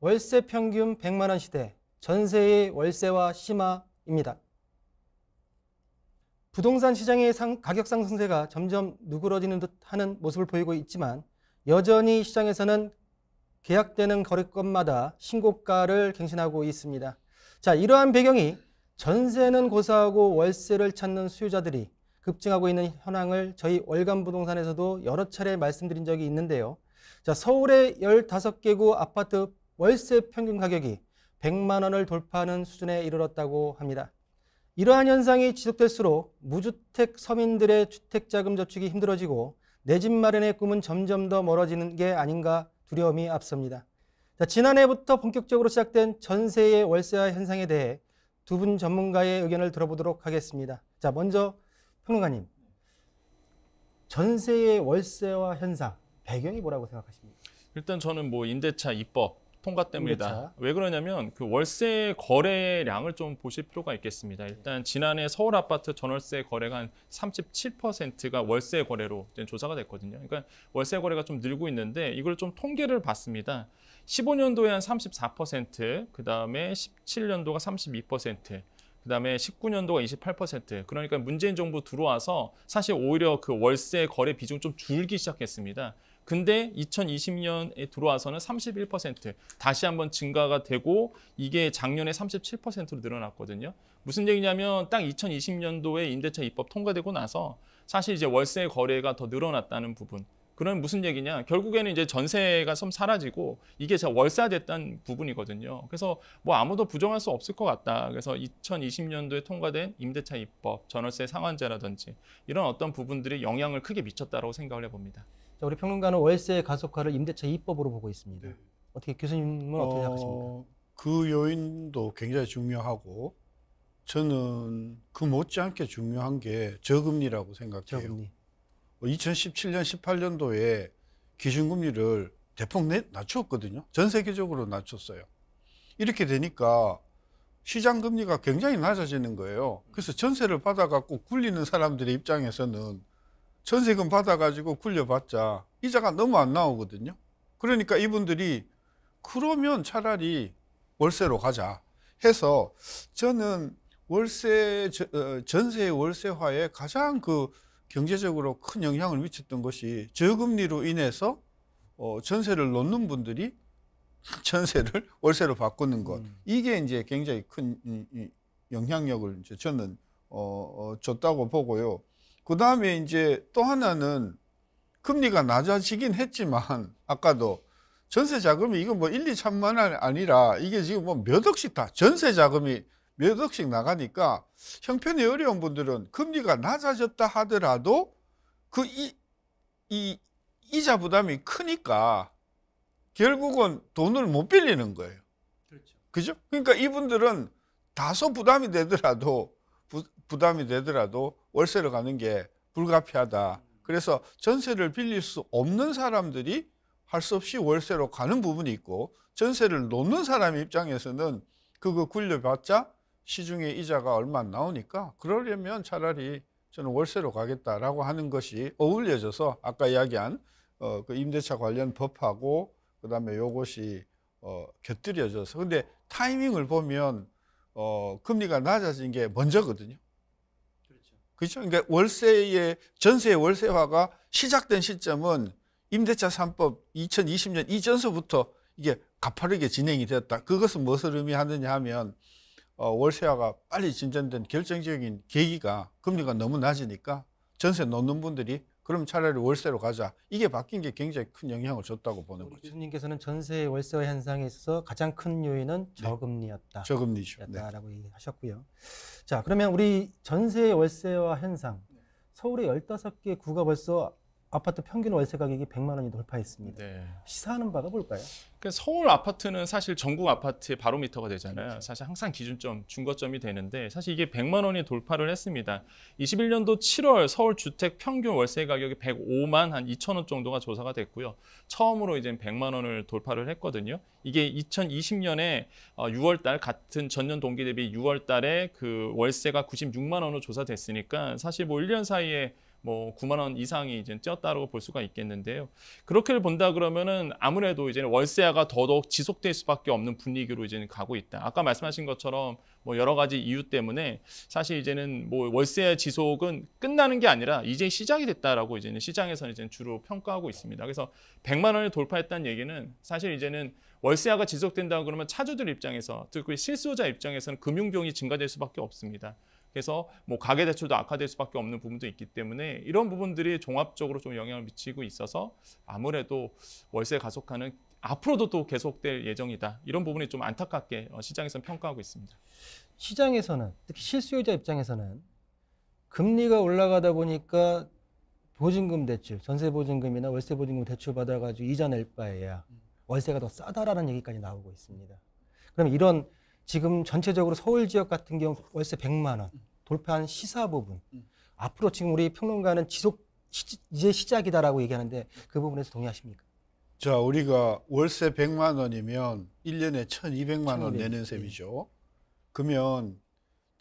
월세 평균 100만 원 시대, 전세의 월세화 심화입니다. 부동산 시장의 가격 상승세가 점점 누그러지는 듯하는 모습을 보이고 있지만 여전히 시장에서는 계약되는 거래건마다 신고가를 갱신하고 있습니다. 자, 이러한 배경이 전세는 고사하고 월세를 찾는 수요자들이 급증하고 있는 현황을 저희 월간 부동산에서도 여러 차례 말씀드린 적이 있는데요. 자, 서울의 15개구 아파트 월세 평균 가격이 100만 원을 돌파하는 수준에 이르렀다고 합니다. 이러한 현상이 지속될수록 무주택 서민들의 주택자금 저축이 힘들어지고 내 집 마련의 꿈은 점점 더 멀어지는 게 아닌가 두려움이 앞섭니다. 자, 지난해부터 본격적으로 시작된 전세의 월세화 현상에 대해 두 분 전문가의 의견을 들어보도록 하겠습니다. 자, 먼저 평론가님, 전세의 월세화 현상 배경이 뭐라고 생각하십니까? 일단 저는 임대차 입법 통과 때문이다. 임대차. 왜 그러냐면 그 월세 거래량을 좀 보실 필요가 있겠습니다. 일단 지난해 서울 아파트 전월세 거래가 한 37%가 월세 거래로 조사가 됐거든요. 그러니까 월세 거래가 좀 늘고 있는데 이걸 좀 통계를 봤습니다. 15년도에 한 34%, 그다음에 17년도가 32%, 그다음에 19년도가 28%. 그러니까 문재인 정부 들어와서 사실 오히려 그 월세 거래 비중 좀 줄기 시작했습니다. 근데 2020년에 들어와서는 31%, 다시 한번 증가가 되고 이게 작년에 37%로 늘어났거든요. 무슨 얘기냐면 딱 2020년도에 임대차 입법 통과되고 나서 사실 이제 월세 거래가 더 늘어났다는 부분. 그럼 무슨 얘기냐? 결국에는 이제 전세가 좀 사라지고 이게 월세화됐다는 부분이거든요. 그래서 아무도 부정할 수 없을 것 같다. 그래서 2020년도에 통과된 임대차 입법, 전월세 상한제라든지 이런 어떤 부분들이 영향을 크게 미쳤다고 생각을 해봅니다. 자, 우리 평론가는 월세 가속화를 임대차 입법으로 보고 있습니다. 네. 어떻게 교수님은 어떻게 생각하십니까? 그 요인도 굉장히 중요하고 저는 그 못지않게 중요한 게 저금리라고 생각해요. 저금리. 2017년, 18년도에 기준금리를 대폭 낮췄거든요. 전 세계적으로 낮췄어요. 이렇게 되니까 시장금리가 굉장히 낮아지는 거예요. 그래서 전세를 받아갖고 굴리는 사람들의 입장에서는 전세금 받아가지고 굴려봤자 이자가 너무 안 나오거든요. 그러니까 이분들이 그러면 차라리 월세로 가자 해서 저는 전세의 월세화에 가장 경제적으로 큰 영향을 미쳤던 것이 저금리로 인해서 전세를 놓는 분들이 전세를 월세로 바꾸는 것. 이게 이제 굉장히 큰 영향력을 이제 저는 줬다고 보고요. 그 다음에 이제 또 하나는 금리가 낮아지긴 했지만 아까도 전세 자금이 이거 1, 2, 3만 원 아니라 이게 지금 몇 억씩 다 전세 자금이 몇 억씩 나가니까 형편이 어려운 분들은 금리가 낮아졌다 하더라도 이자 부담이 크니까 결국은 돈을 못 빌리는 거예요. 그렇죠. 그죠? 그러니까 이분들은 다소 부담이 되더라도 월세로 가는 게 불가피하다. 그래서 전세를 빌릴 수 없는 사람들이 할 수 없이 월세로 가는 부분이 있고 전세를 놓는 사람 입장에서는 그거 굴려봤자 시중에 이자가 얼마 안 나오니까 그러려면 차라리 저는 월세로 가겠다라고 하는 것이 어울려져서 아까 이야기한 그 임대차 관련 법하고 그다음에 요것이 곁들여져서 근데 타이밍을 보면 금리가 낮아진 게 먼저거든요. 그렇죠. 그러니까 전세의 월세화가 시작된 시점은 임대차 3법 2020년 이전서부터 이게 가파르게 진행이 되었다. 그것은 무엇을 의미하느냐 하면 월세화가 빨리 진전된 결정적인 계기가 금리가 너무 낮으니까 전세 놓는 분들이 그럼 차라리 월세로 가자. 이게 바뀐 게 굉장히 큰 영향을 줬다고 보는 거죠. 교수님께서는 전세 월세화 현상에 있어서 가장 큰 요인은 저금리였다. 저금리죠. 라고 얘기하셨고요. 자, 그러면 우리 전세 월세화 현상, 서울의 15개 구가 벌써 아파트 평균 월세 가격이 100만 원이 돌파했습니다. 네. 시사하는 바가 뭘까요? 그러니까 서울 아파트는 사실 전국 아파트의 바로미터가 되잖아요. 그렇죠. 사실 항상 기준점, 중거점이 되는데 사실 이게 100만 원이 돌파를 했습니다. 21년도 7월 서울 주택 평균 월세 가격이 105만 한 2천 원 정도가 조사가 됐고요. 처음으로 이제 100만 원을 돌파를 했거든요. 이게 2020년에 6월 달 같은 전년 동기 대비 6월 달에 그 월세가 96만 원으로 조사됐으니까 사실 1년 사이에 뭐 9만 원 이상이 이제 뛰었다고 볼 수가 있겠는데요. 그렇게 본다 그러면은 아무래도 이제 월세가 더더욱 지속될 수밖에 없는 분위기로 이제는 가고 있다. 아까 말씀하신 것처럼 뭐 여러 가지 이유 때문에 사실 이제는 뭐 월세 지속은 끝나는 게 아니라 이제 시작이 됐다라고 이제는 시장에서는 이제 주로 평가하고 있습니다. 그래서 100만 원을 돌파했다는 얘기는 사실 이제는 월세화가 지속된다 그러면 차주들 입장에서, 특히 실수요자 입장에서는 금융 비용이 증가될 수밖에 없습니다. 그래서 뭐 가계 대출도 악화될 수밖에 없는 부분도 있기 때문에 이런 부분들이 종합적으로 좀 영향을 미치고 있어서 아무래도 월세 가속화는 앞으로도 또 계속될 예정이다. 이런 부분이 좀 안타깝게 시장에서는 평가하고 있습니다. 시장에서는 특히 실수요자 입장에서는 금리가 올라가다 보니까 보증금 대출, 전세보증금이나 월세보증금 대출 받아가지고 이자 낼 바에야 월세가 더 싸다라는 얘기까지 나오고 있습니다. 그럼 이런 지금 전체적으로 서울 지역 같은 경우 월세 100만 원 돌파한 시사 부분, 앞으로 지금 우리 평론가는 이제 시작이다라고 얘기하는데 그 부분에서 동의하십니까? 자, 우리가 월세 100만 원이면 1년에 1,200만 원 내는 셈이죠. 그러면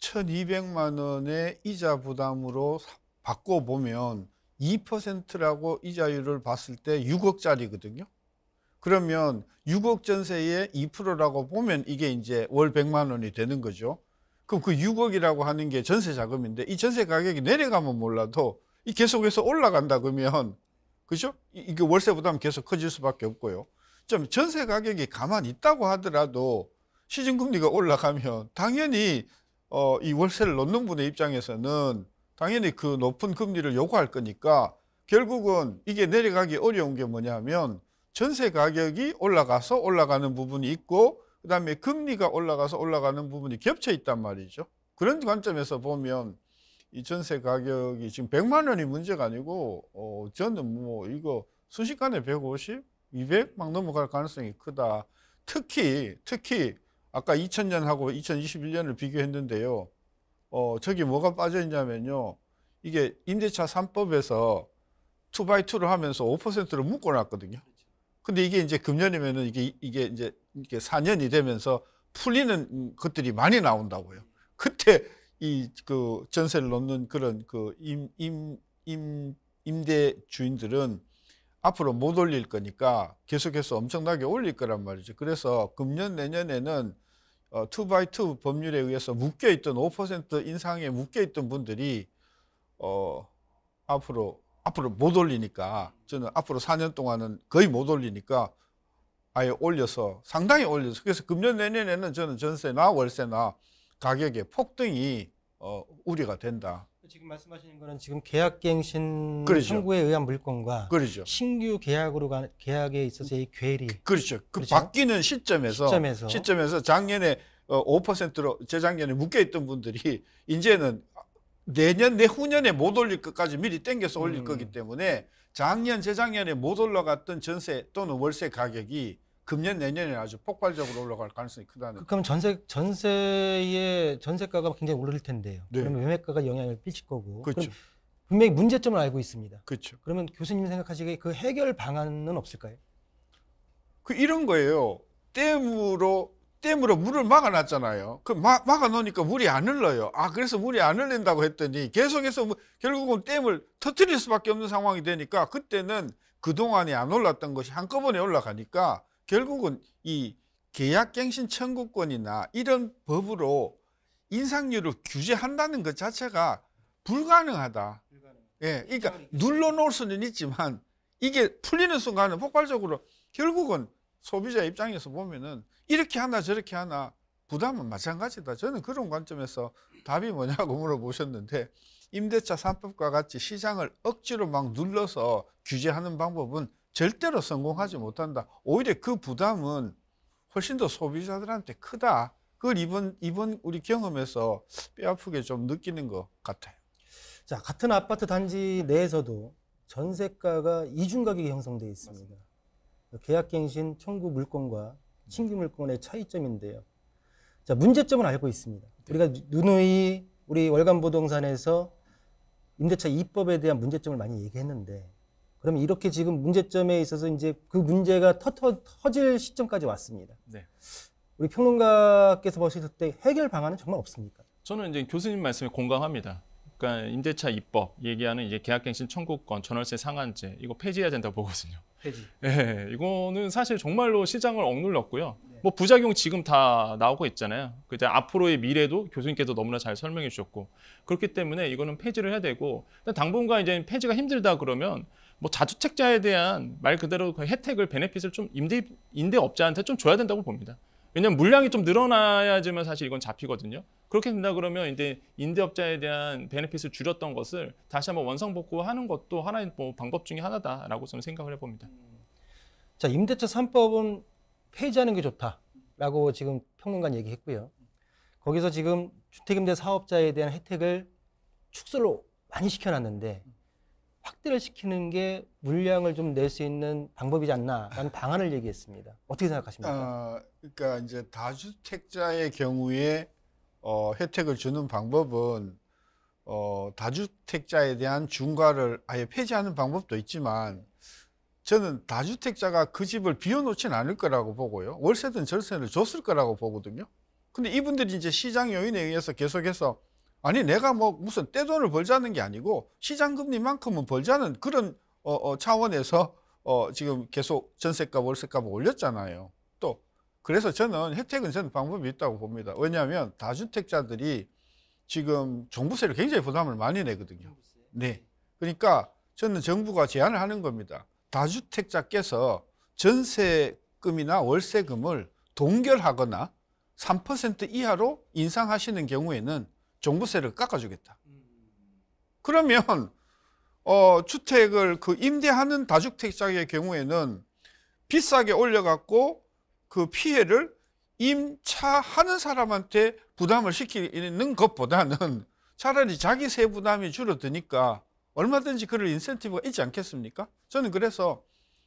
1,200만 원의 이자 부담으로 바꿔보면 2%라고 이자율을 봤을 때 6억짜리거든요. 그러면 6억 전세의 2%라고 보면 이게 이제 월 100만 원이 되는 거죠. 그럼 그 6억이라고 하는 게 전세 자금인데 이 전세 가격이 내려가면 몰라도 이 계속해서 올라간다 그러면, 그죠? 이게 월세 부담 계속 커질 수밖에 없고요. 좀 전세 가격이 가만히 있다고 하더라도 시중금리가 올라가면 당연히 이 월세를 넣는 분의 입장에서는 당연히 그 높은 금리를 요구할 거니까 결국은 이게 내려가기 어려운 게 뭐냐면 전세 가격이 올라가서 올라가는 부분이 있고 그다음에 금리가 올라가서 올라가는 부분이 겹쳐 있단 말이죠. 그런 관점에서 보면 이 전세 가격이 지금 100만 원이 문제가 아니고 저는 뭐 이거 순식간에 150, 200 막 넘어갈 가능성이 크다. 특히 아까 2000년하고 2021년을 비교했는데요. 저기 뭐가 빠져 있냐면요. 이게 임대차 3법에서 2x2로 하면서 5%로 묶어놨거든요. 근데 이게 이제 금년이면은 이게 이제 이게 4년이 되면서 풀리는 것들이 많이 나온다고요. 그때 이 그 전세를 놓는 그런 그 임대 주인들은 앞으로 못 올릴 거니까 계속해서 엄청나게 올릴 거란 말이죠. 그래서 금년 내년에는 2x2 법률에 의해서 묶여있던 5% 인상에 묶여있던 분들이 앞으로 못 올리니까, 저는 앞으로 4년 동안은 거의 못 올리니까 아예 올려서 상당히 올려서, 그래서 금년 내년에는 저는 전세나 월세나 가격의 폭등이 우려가 된다. 지금 말씀하시는 거는 지금 계약갱신 그렇죠. 청구에 의한 물건과 그렇죠. 신규 계약에 있어서의 궤리. 그렇죠. 그 그렇죠? 바뀌는 시점에서 작년에 5%로 재작년에 묶여있던 분들이 이제는 내후년에 못 올릴 것까지 미리 땡겨서 올릴 거기 때문에 작년, 재작년에 못 올라갔던 전세 또는 월세 가격이 금년, 내년에 아주 폭발적으로 올라갈 가능성이 크다는. 그럼 전세가가 굉장히 오를 텐데요. 네. 그러면 매매가가 영향을 끼칠 거고. 그렇죠. 그럼 분명히 문제점을 알고 있습니다. 그렇죠. 그러면 교수님 생각하시기에 그 해결 방안은 없을까요? 이런 거예요. 댐으로 물을 막아놨잖아요. 그 막아놓으니까 물이 안 흘러요. 그래서 물이 안 흘린다고 했더니 계속해서 결국은 댐을 터뜨릴 수밖에 없는 상황이 되니까 그때는 그동안에 안 올랐던 것이 한꺼번에 올라가니까 결국은 이 계약갱신 청구권이나 이런 법으로 인상률을 규제한다는 것 자체가 불가능하다. 예, 그러니까 눌러놓을 수는 있지만 이게 풀리는 순간은 폭발적으로 결국은 소비자 입장에서 보면은 이렇게 하나 저렇게 하나 부담은 마찬가지다. 저는 그런 관점에서 답이 뭐냐고 물어보셨는데, 임대차 3법과 같이 시장을 억지로 막 눌러서 규제하는 방법은 절대로 성공하지 못한다. 오히려 그 부담은 훨씬 더 소비자들한테 크다. 그걸 이번 우리 경험에서 뼈아프게 좀 느끼는 것 같아요. 자, 같은 아파트 단지 내에서도 전세가가 이중 가격이 형성되어 있습니다. 계약갱신 청구 물건과 신규 물건의 차이점인데요. 자, 문제점은 알고 있습니다. 우리가 누누이 우리 월간부동산에서 임대차 2법에 대한 문제점을 많이 얘기했는데, 그러면 이렇게 지금 문제점에 있어서 이제 그 문제가 터질 시점까지 왔습니다. 네. 우리 평론가께서 보셨을 때 해결 방안은 정말 없습니까? 저는 이제 교수님 말씀에 공감합니다. 그러니까 임대차 입법 얘기하는 이제 계약갱신 청구권, 전월세 상한제 이거 폐지해야 된다고 보거든요. 폐지. 예, 이거는 사실 정말로 시장을 억눌렀고요. 뭐 부작용 지금 다 나오고 있잖아요. 그때 앞으로의 미래도 교수님께서 너무나 잘 설명해 주셨고 그렇기 때문에 이거는 폐지를 해야 되고 당분간 이제 폐지가 힘들다 그러면 뭐 자주택자에 대한 말 그대로 그 혜택을 베네핏을 좀 임대업자한테 좀 줘야 된다고 봅니다. 왜냐하면 물량이 좀 늘어나야지만 사실 이건 잡히거든요. 그렇게 된다 그러면 이제 임대업자에 대한 베네핏을 줄였던 것을 다시 한번 원상복구하는 것도 하나의 뭐 방법 중에 하나다라고 저는 생각을 해봅니다. 자, 임대차 3법은 폐지하는 게 좋다라고 지금 평론가는 얘기했고요. 거기서 지금 주택임대 사업자에 대한 혜택을 축소를 많이 시켜놨는데 확대를 시키는 게 물량을 좀 낼 수 있는 방법이지 않나라는 방안을 얘기했습니다. 어떻게 생각하십니까? 그러니까 이제 다주택자의 경우에 혜택을 주는 방법은 다주택자에 대한 중과를 아예 폐지하는 방법도 있지만 저는 다주택자가 그 집을 비워놓지는 않을 거라고 보고요. 월세든 절세를 줬을 거라고 보거든요. 근데 이분들이 이제 시장 요인에 의해서 계속해서 아니 내가 뭐 무슨 떼돈을 벌자는 게 아니고 시장 금리만큼은 벌자는 그런 차원에서 지금 계속 전세값 월세값을 올렸잖아요. 또 그래서 저는 혜택은 저는 방법이 있다고 봅니다. 왜냐하면 다주택자들이 지금 종부세를 굉장히 부담을 많이 내거든요. 네. 그러니까 저는 정부가 제안을 하는 겁니다. 다주택자께서 전세금이나 월세금을 동결하거나 3% 이하로 인상하시는 경우에는 종부세를 깎아주겠다. 그러면 주택을 그 임대하는 다주택자의 경우에는 비싸게 올려갖고 그 피해를 임차하는 사람한테 부담을 시키는 것보다는 차라리 자기 세 부담이 줄어드니까 얼마든지 그럴 인센티브가 있지 않겠습니까? 저는 그래서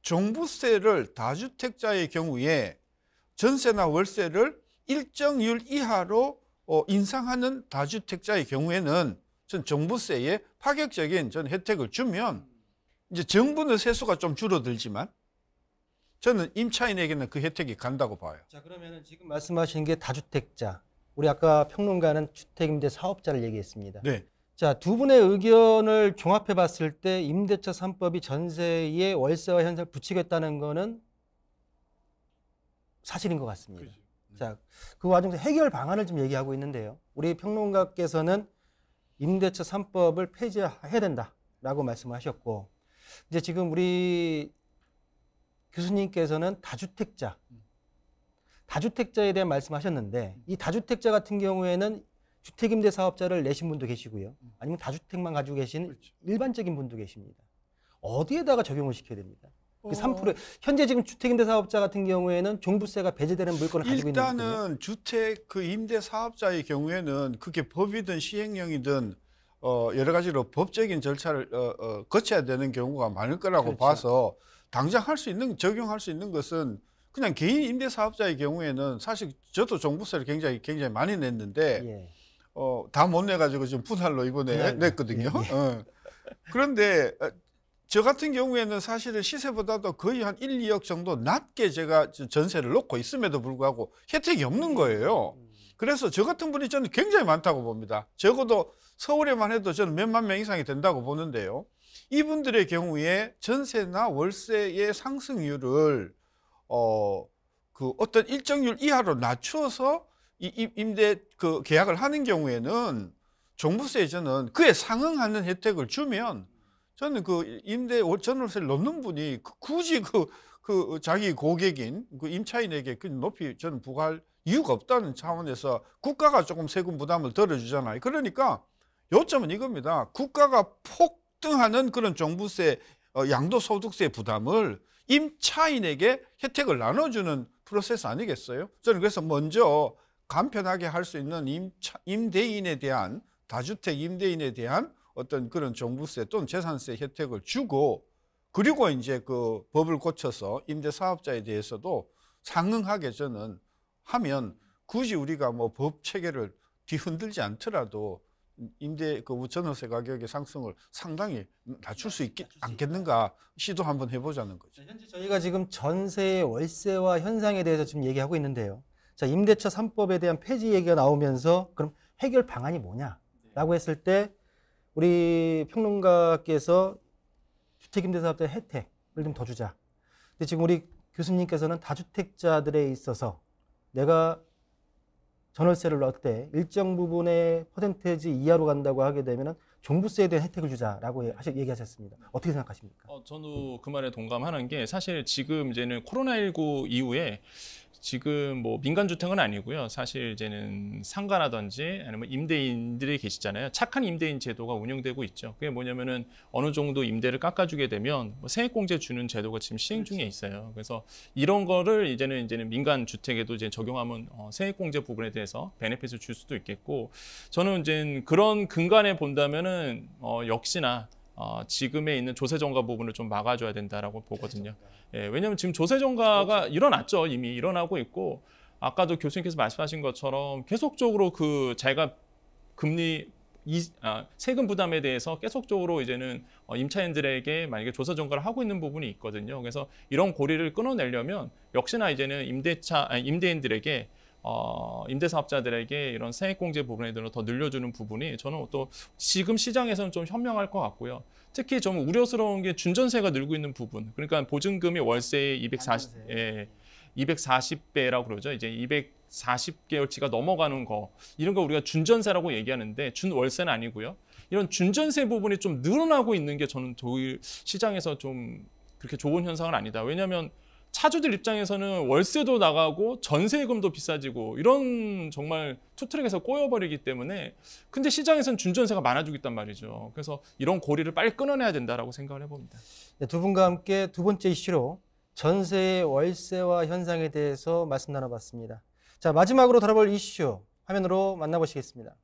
종부세를 다주택자의 경우에 전세나 월세를 일정률 이하로 인상하는 다주택자의 경우에는 전 종부세에 파격적인 전 혜택을 주면 이제 정부는 세수가 좀 줄어들지만 저는 임차인에게는 그 혜택이 간다고 봐요. 자, 그러면은 지금 말씀하신 게 다주택자. 우리 아까 평론가는 주택임대 사업자를 얘기했습니다. 네. 자, 두 분의 의견을 종합해 봤을 때 임대차 3법이 전세에 월세와 현상을 붙이겠다는 거는 사실인 것 같습니다. 자, 그 와중에서 해결 방안을 좀 얘기하고 있는데요. 우리 평론가께서는 임대차 3법을 폐지해야 된다라고 말씀하셨고, 이제 지금 우리 교수님께서는 다주택자에 대한 말씀하셨는데, 이 다주택자 같은 경우에는 주택임대 사업자를 내신 분도 계시고요. 아니면 다주택만 가지고 계신 일반적인 분도 계십니다. 어디에다가 적용을 시켜야 됩니까? 그 3% 현재 지금 주택임대 사업자 같은 경우에는 종부세가 배제되는 물건을 가지고 있는 거거든요. 일단은 주택 그 임대 사업자의 경우에는 그게 법이든 시행령이든 여러 가지로 법적인 절차를 거쳐야 되는 경우가 많을 거라고 그렇죠. 봐서 당장 할 수 있는 적용할 수 있는 것은 그냥 개인 임대 사업자의 경우에는 사실 저도 종부세를 굉장히 많이 냈는데 예. 다 못 내가지고 지금 분할로 이번에 분할로. 냈거든요. 예. 그런데 저 같은 경우에는 사실은 시세보다도 거의 한 1, 2억 정도 낮게 제가 전세를 놓고 있음에도 불구하고 혜택이 없는 거예요. 그래서 저 같은 분이 저는 굉장히 많다고 봅니다. 적어도 서울에만 해도 저는 몇만 명 이상이 된다고 보는데요. 이분들의 경우에 전세나 월세의 상승률을 그 어떤 일정률 이하로 낮추어서 임대 그 계약을 하는 경우에는 종부세에 저는 그에 상응하는 혜택을 주면 저는 그 임대 전월세를 넣는 분이 굳이 그 자기 고객인 그 임차인에게 그 높이 저는 부과할 이유가 없다는 차원에서 국가가 조금 세금 부담을 덜어주잖아요. 그러니까 요점은 이겁니다. 국가가 폭등하는 그런 종부세, 양도소득세 부담을 임차인에게 혜택을 나눠주는 프로세스 아니겠어요? 저는 그래서 먼저 간편하게 할 수 있는 임대인에 대한 다주택 임대인에 대한 어떤 그런 종부세 또는 재산세 혜택을 주고 그리고 이제 그 법을 고쳐서 임대 사업자에 대해서도 상응하게 저는 하면 굳이 우리가 뭐 법 체계를 뒤흔들지 않더라도 임대 그 전월세 가격의 상승을 상당히 낮출 수 있지 않겠는가 시도 한번 해보자는 거죠. 현재 저희가 지금 전세의 월세와 현상에 대해서 지금 얘기하고 있는데요. 자, 임대차 3법에 대한 폐지 얘기가 나오면서 그럼 해결 방안이 뭐냐라고 했을 때 우리 평론가께서 주택임대사업자 혜택을 좀 더 주자. 근데 지금 우리 교수님께서는 다주택자들에 있어서 내가 전월세를 넣을 때 일정 부분의 퍼센테이지 이하로 간다고 하게 되면 종부세에 대한 혜택을 주자라고 얘기하셨습니다. 어떻게 생각하십니까? 저도 그 말에 동감하는 게 사실 지금 이제는 코로나19 이후에 지금 뭐 민간주택은 아니고요. 사실 이제는 상가라든지 아니면 임대인들이 계시잖아요. 착한 임대인 제도가 운영되고 있죠. 그게 뭐냐면은 어느 정도 임대를 깎아주게 되면 뭐 세액공제 주는 제도가 지금 시행 중에 있어요. 그래서 이런 거를 이제는 민간주택에도 이제 적용하면 세액공제 부분에 대해서 베네핏을 줄 수도 있겠고, 저는 이제 그런 근간에 본다면은 역시나 지금에 있는 조세정가 부분을 좀 막아줘야 된다라고 보거든요. 예, 왜냐하면 지금 조세정가가 일어났죠. 이미 일어나고 있고, 아까도 교수님께서 말씀하신 것처럼 계속적으로 그 자기가 세금 부담에 대해서 계속적으로 이제는 임차인들에게 만약에 조세정가를 하고 있는 부분이 있거든요. 그래서 이런 고리를 끊어내려면 역시나 이제는 임대인들에게 임대사업자들에게 이런 세액공제 부분에 대해서 더 늘려주는 부분이 저는 또 지금 시장에서는 좀 현명할 것 같고요. 특히 좀 우려스러운 게 준전세가 늘고 있는 부분. 그러니까 보증금이 월세의 240배라고 그러죠. 이제 240개월치가 넘어가는 거. 이런 거 우리가 준전세라고 얘기하는데 준월세는 아니고요. 이런 준전세 부분이 좀 늘어나고 있는 게 저는 저희 시장에서 좀 그렇게 좋은 현상은 아니다. 왜냐하면 차주들 입장에서는 월세도 나가고 전세금도 비싸지고 이런 정말 투트랙에서 꼬여버리기 때문에, 근데 시장에서는 준전세가 많아지고 있단 말이죠. 그래서 이런 고리를 빨리 끊어내야 된다라고 생각을 해봅니다. 네, 두 분과 함께 두 번째 이슈로 전세의 월세화 현상에 대해서 말씀 나눠봤습니다. 자, 마지막으로 다뤄볼 이슈 화면으로 만나보시겠습니다.